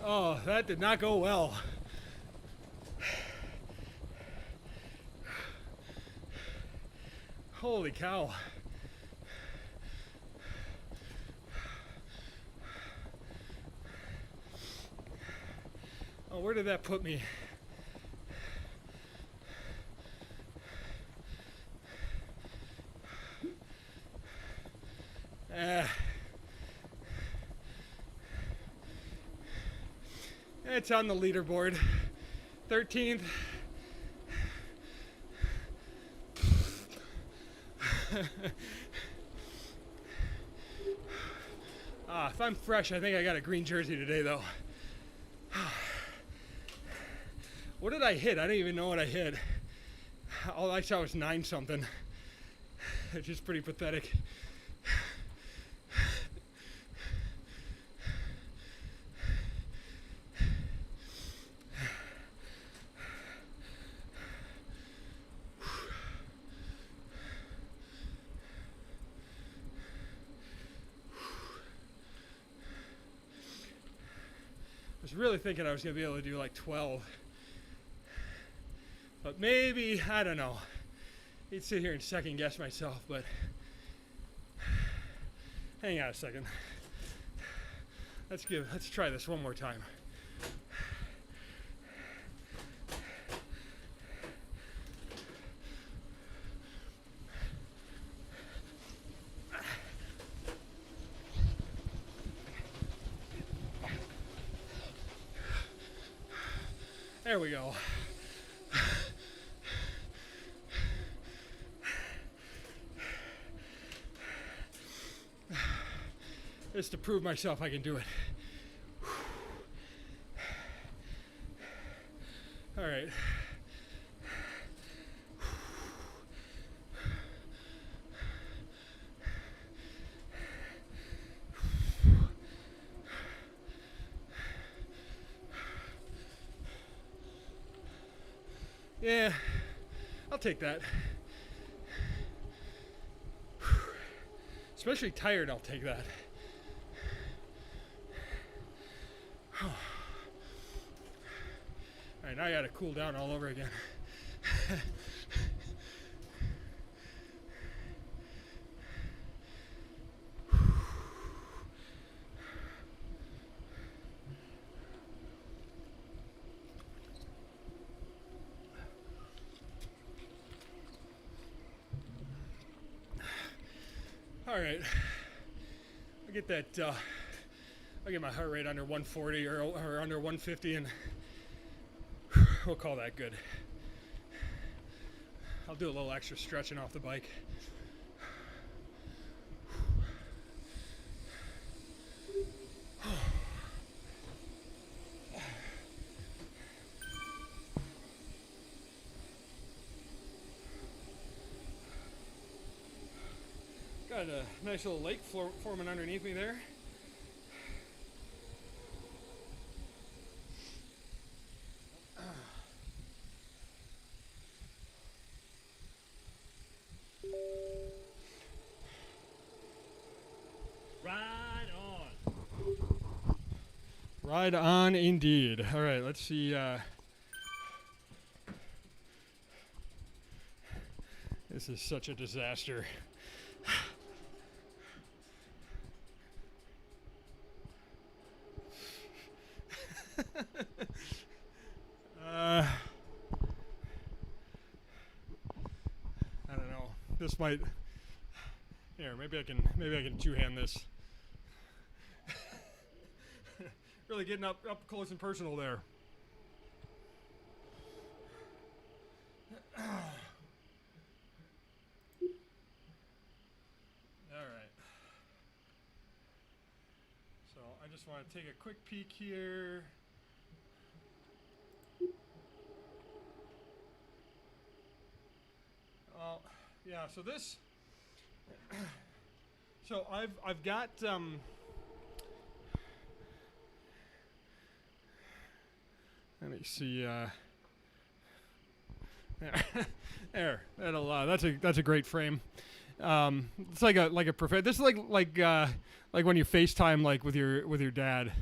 Oh, that did not go well. Holy cow. Oh, where did that put me? It's on the leaderboard. 13th. If I'm fresh, I think I got a green jersey today, though. What did I hit? I don't even know what I hit. All I saw was 9 something. It's just pretty pathetic. I was really thinking I was going to be able to do like 12. But maybe, I don't know. I'd sit here and second guess myself, but hang on a second. Let's try this one more time. There we go. just to prove myself I can do it. All right. Yeah, I'll take that. Especially tired, I'll take that. All right, now I gotta cool down all over again. All right, I get that. I get my heart rate under 140 or under 150, and we'll call that good. I'll do a little extra stretching off the bike. Got a nice little lake forming underneath me there. Ride on indeed. All right, let's see. This is such a disaster. I don't know. This might. Here, maybe I can two-hand this. Really getting up close and personal there. All right. So I just want to take a quick peek here. Yeah. So this. So I've got. Let me see. There. That'll. That's a great frame. It's like a perfect. This is like when you FaceTime like with your dad,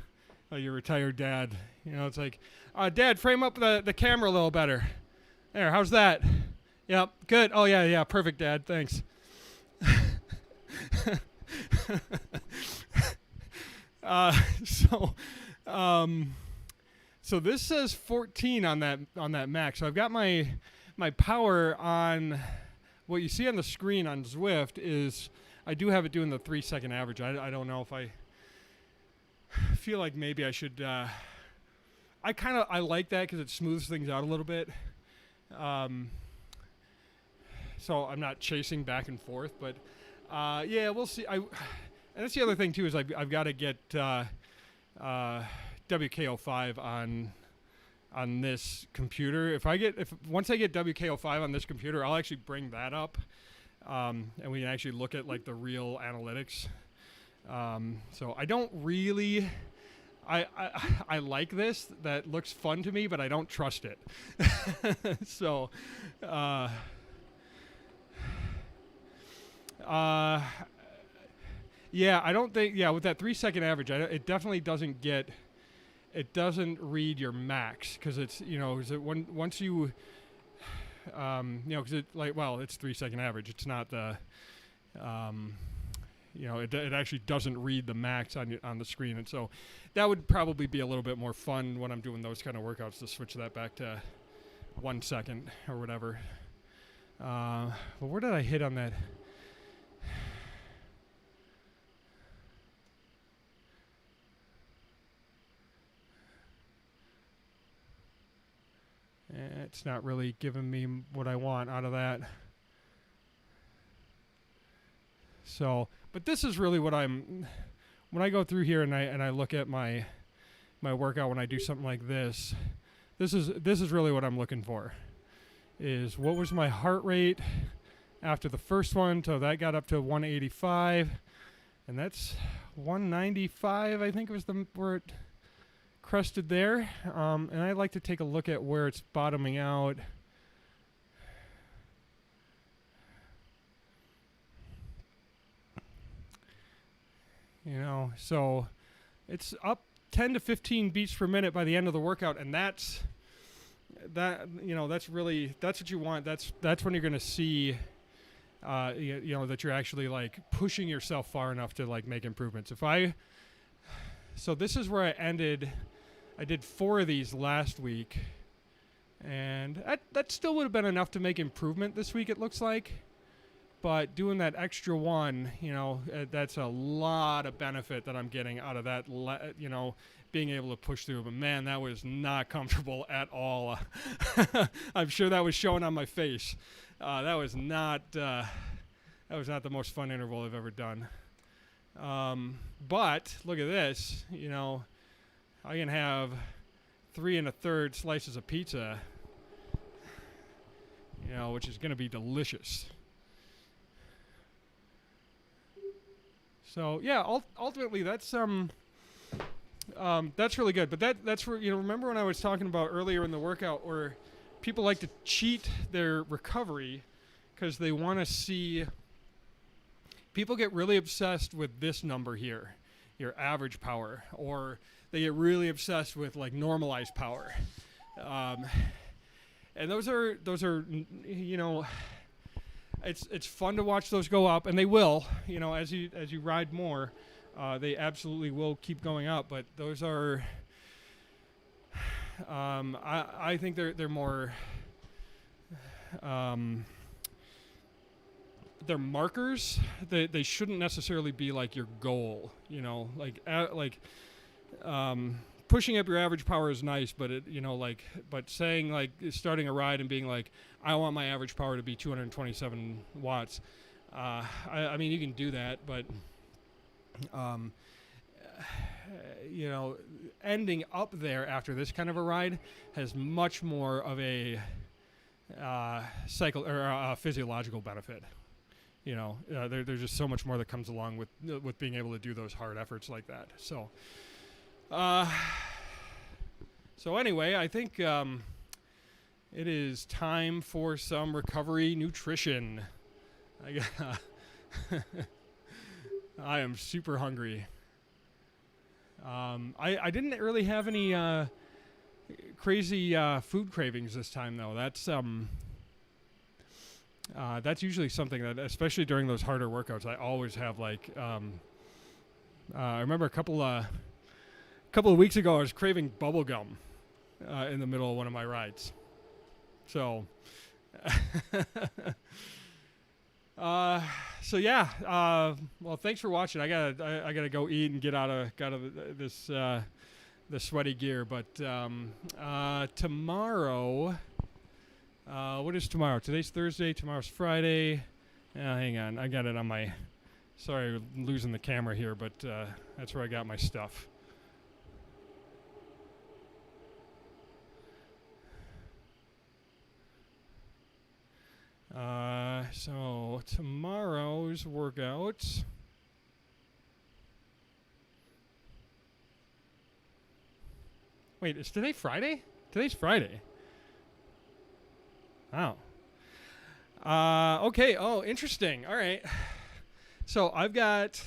your retired dad. You know, it's like, Dad, frame up the camera a little better. There. How's that? Yep. Good. Oh yeah. Perfect, Dad. Thanks. So this says 14 on that Mac. So I've got my power on. What you see on the screen on Zwift is I do have it doing the 3-second average. I don't know if I feel like maybe I should. I like that because it smooths things out a little bit. So I'm not chasing back and forth, but yeah, we'll see. And that's the other thing too is I've got to get WKO5 on this computer. Once I get WKO5 on this computer, I'll actually bring that up, and we can actually look at like the real analytics. So I don't really. I like this. That looks fun to me, but I don't trust it. So. Yeah, I don't think. Yeah, with that 3-second average, it definitely doesn't get. It doesn't read your max because it's once you because it it's 3-second average. It's not the it actually doesn't read the max on the screen, and so that would probably be a little bit more fun when I'm doing those kind of workouts to switch that back to 1 second or whatever. But where did I hit on that? It's not really giving me what I want out of that. So, but this is really what I'm when I go through here and I look at my workout when I do something like this, this is really what I'm looking for. Is what was my heart rate after the first one? So that got up to 185, and that's 195. I think it was where it crested there. And I like to take a look at where it's bottoming out. So it's up 10 to 15 beats per minute by the end of the workout, and that's what you want. That's when you're going to see that you're actually like pushing yourself far enough to like make improvements. So this is where I ended. I did 4 of these last week, and that still would have been enough to make improvement this week, it looks like. But doing that extra one, that's a lot of benefit that I'm getting out of that, being able to push through. But man, that was not comfortable at all. I'm sure that was showing on my face. That was not the most fun interval I've ever done. But look at this, I can have 3 1/3 slices of pizza, which is going to be delicious. So yeah, ultimately that's really good. But that's where, remember when I was talking about earlier in the workout where people like to cheat their recovery because they want to see. People get really obsessed with this number here, your average power, or they get really obsessed with like normalized power, and those are It's fun to watch those go up, and they will. As you ride more, they absolutely will keep going up. But those are, I think they're more, they're markers. They shouldn't necessarily be like your goal. Pushing up your average power is nice, but but saying like starting a ride and being like, I want my average power to be 227 watts. I mean, you can do that, but ending up there after this kind of a ride has much more of a physiological benefit. There's just so much more that comes along with being able to do those hard efforts like that. So. So anyway, I think it is time for some recovery nutrition. I am super hungry. I didn't really have any crazy food cravings this time, though. That's usually something that, especially during those harder workouts, I always have like. I remember a couple of weeks ago, I was craving bubble gum in the middle of one of my rides. So, yeah. Well, thanks for watching. I gotta go eat and get out of this the sweaty gear. But tomorrow, what is tomorrow? Today's Thursday. Tomorrow's Friday. Hang on, I got it on my. Sorry, I'm losing the camera here, but that's where I got my stuff. So tomorrow's workout. Wait, is today Friday? Today's Friday. Oh. Okay. Oh, interesting. All right. So I've got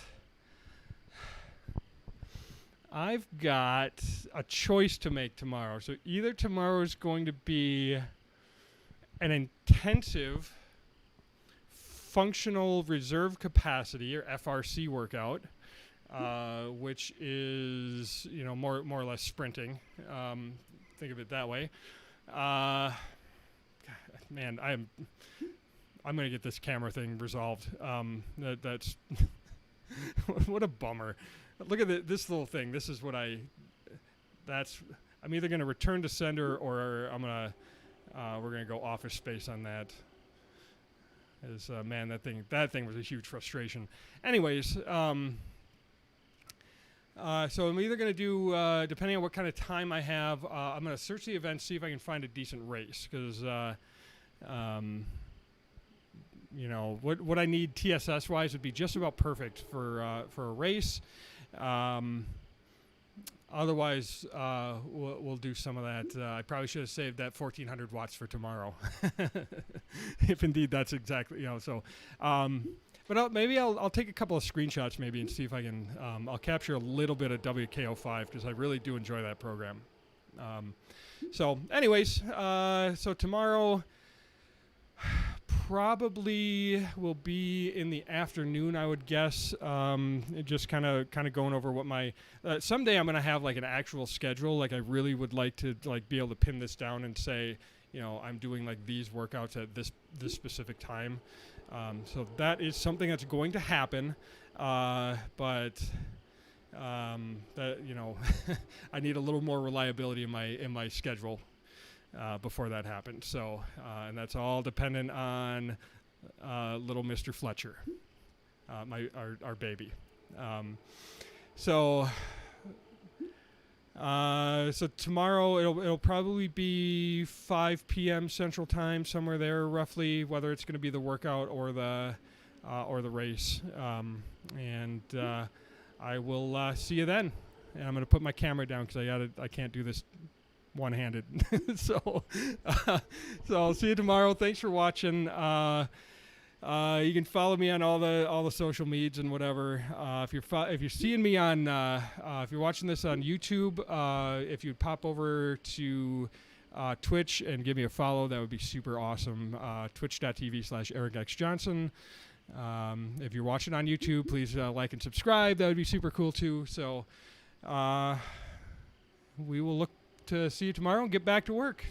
a choice to make tomorrow. So either tomorrow is going to be an intensive functional reserve capacity, or FRC workout, which is more or less sprinting. Think of it that way. Man, I'm gonna get this camera thing resolved. That's what a bummer. Look at this little thing. This is what I'm either gonna return to sender or we're gonna go office space on that. Man, that thing was a huge frustration. Anyways, So I'm either going to do, depending on what kind of time I have, I'm going to search the event, see if I can find a decent race, because you know, what I need TSS wise would be just about perfect for a race. Otherwise, we'll do some of that. I probably should have saved that 1400 watts for tomorrow, if indeed that's exactly, you know. So, but maybe I'll take a couple of screenshots maybe and see if I can. I'll capture a little bit of WKO5 because I really do enjoy that program. So, anyways, so tomorrow probably will be in the afternoon, I would guess. Just kind of going over what my someday I'm gonna have like an actual schedule. Like I really would like to like be able to pin this down and say, you know, I'm doing like these workouts at this specific time. So that is something that's going to happen, but that, you know, I need a little more reliability in my schedule before that happens. So, and that's all dependent on little Mr. Fletcher, our baby. So tomorrow it'll probably be 5 p.m. Central Time, somewhere there roughly, whether it's going to be the workout or the race. And I will see you then. And I'm going to put my camera down because I can't do this one-handed. So I'll see you tomorrow. Thanks for watching. You can follow me on all the social medias and whatever. If you're seeing me on if you're watching this on YouTube, if you'd pop over to Twitch and give me a follow, that would be super awesome. Twitch.tv/EricXJohnson. If you're watching on YouTube, please like and subscribe. That would be super cool too. So we will look to see you tomorrow and get back to work.